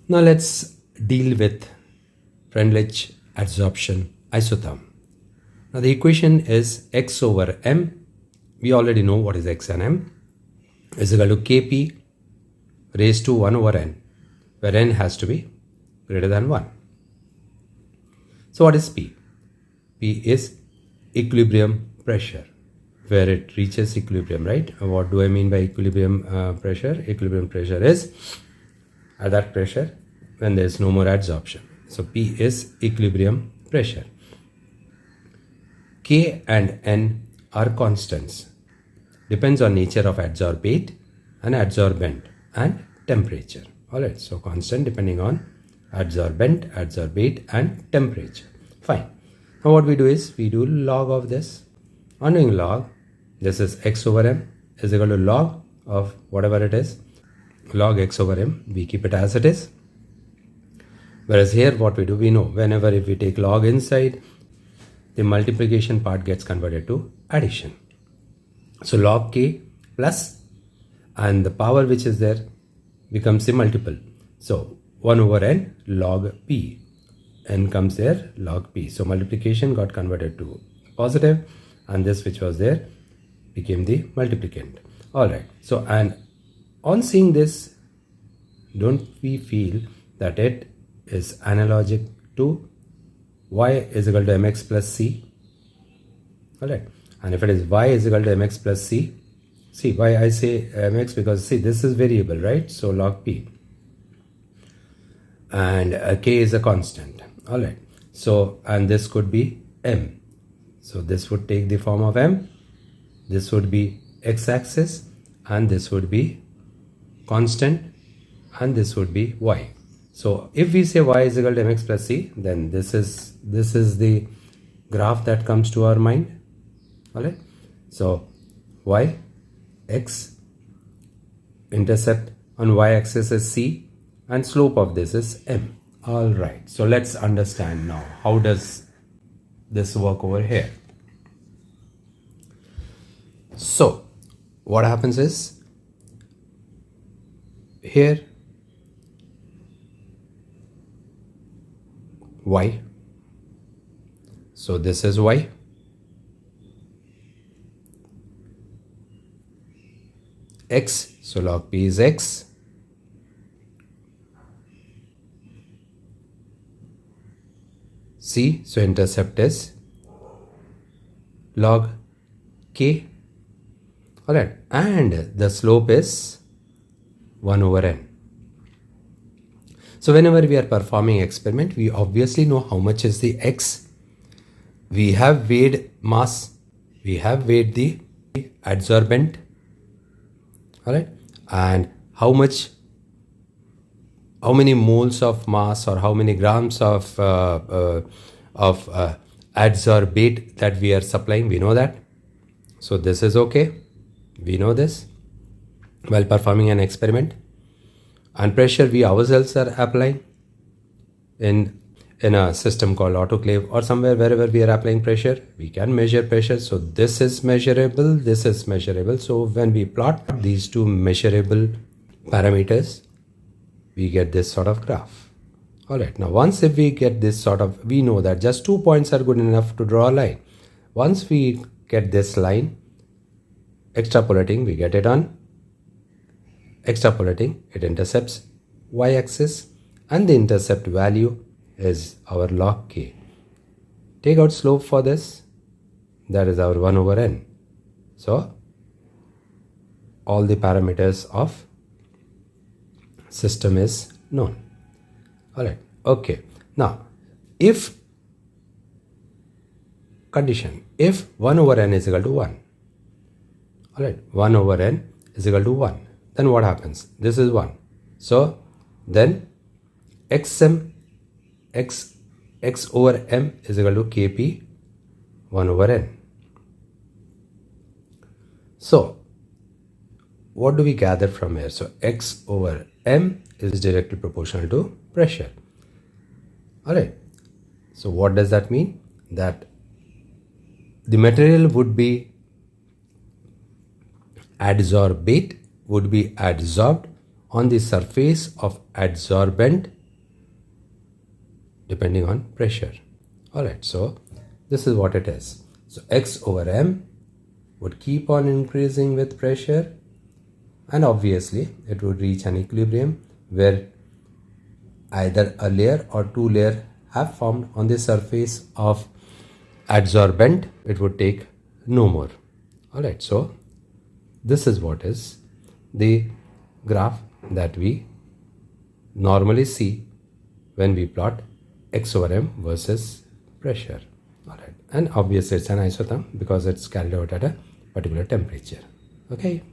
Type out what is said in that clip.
Now let's deal with Freundlich adsorption isotherm. Now the equation is x over m. We already know what is x and m is equal to kp raised to 1 over n, where n has to be greater than 1. So what is P? P is equilibrium pressure, where it reaches equilibrium, right? What do I mean by equilibrium pressure? Equilibrium pressure is at that pressure when there is no more adsorption. So P is equilibrium pressure. K and N are constants. Depends on nature of adsorbate and adsorbent and temperature. Alright, so constant depending on adsorbent, adsorbate and temperature. Fine. Now what we do is we do log of this. On doing log, this is x over m is equal to log of whatever it is. Log x over m, we keep it as it is. Whereas here what we do, we know whenever if we take log inside, the multiplication part gets converted to addition. So log k plus, and the power which is there becomes the multiple. So 1 over n log p. N comes there, log p. So multiplication got converted to positive, and this which was there became the multiplicand. Alright, so and on seeing this, don't we feel that it is analogic to y is equal to mx plus c? Alright, and if it is y is equal to mx plus c, see why I say mx, because see this is variable, right? So log p, and k is a constant. Alright, so and this could be m, so this would take the form of m, this would be x-axis, and this would be constant, and this would be y. So if we say y is equal to mx plus c, then this is the graph that comes to our mind. Alright, so y, x, intercept on y-axis is c, and slope of this is m. Alright, so let's understand now how does this work over here. So what happens is here y, so this is y, x, so log p is x, c, so intercept is log k. Alright, and the slope is 1 over n. So whenever we are performing experiment, we obviously know how much is the x. We have weighed mass, we have weighed the adsorbent, alright, and how many moles of mass or how many grams of adsorbate that we are supplying, we know that. So this is okay, we know this while performing an experiment. And pressure we ourselves are applying in a system called autoclave or somewhere wherever we are applying pressure, we can measure pressure. So this is measurable, this is measurable. So when we plot these two measurable parameters, we get this sort of graph. Alright, now once if we get this sort of, we know that just 2 points are good enough to draw a line. Once we get this line, extrapolating, we get it on extrapolating, it intercepts y-axis, and the intercept value is our log k. Take out slope for this, that is our 1 over n. So all the parameters of system is known. Alright, okay. Now if condition, if 1 over n is equal to 1, alright, 1 over n is equal to 1, then what happens? This is 1. So then x over m is equal to kp 1 over n. So what do we gather from here? So x over m is directly proportional to pressure. Alright, so what does that mean? That the material would be adsorbate, would be adsorbed on the surface of adsorbent depending on pressure. Alright, so this is what it is. So x over m would keep on increasing with pressure, and obviously it would reach an equilibrium where either a layer or two layers have formed on the surface of adsorbent. It would take no more. Alright, so this is what is the graph that we normally see when we plot x over m versus pressure. Alright, and obviously it's an isotherm because it's carried out at a particular temperature. Okay.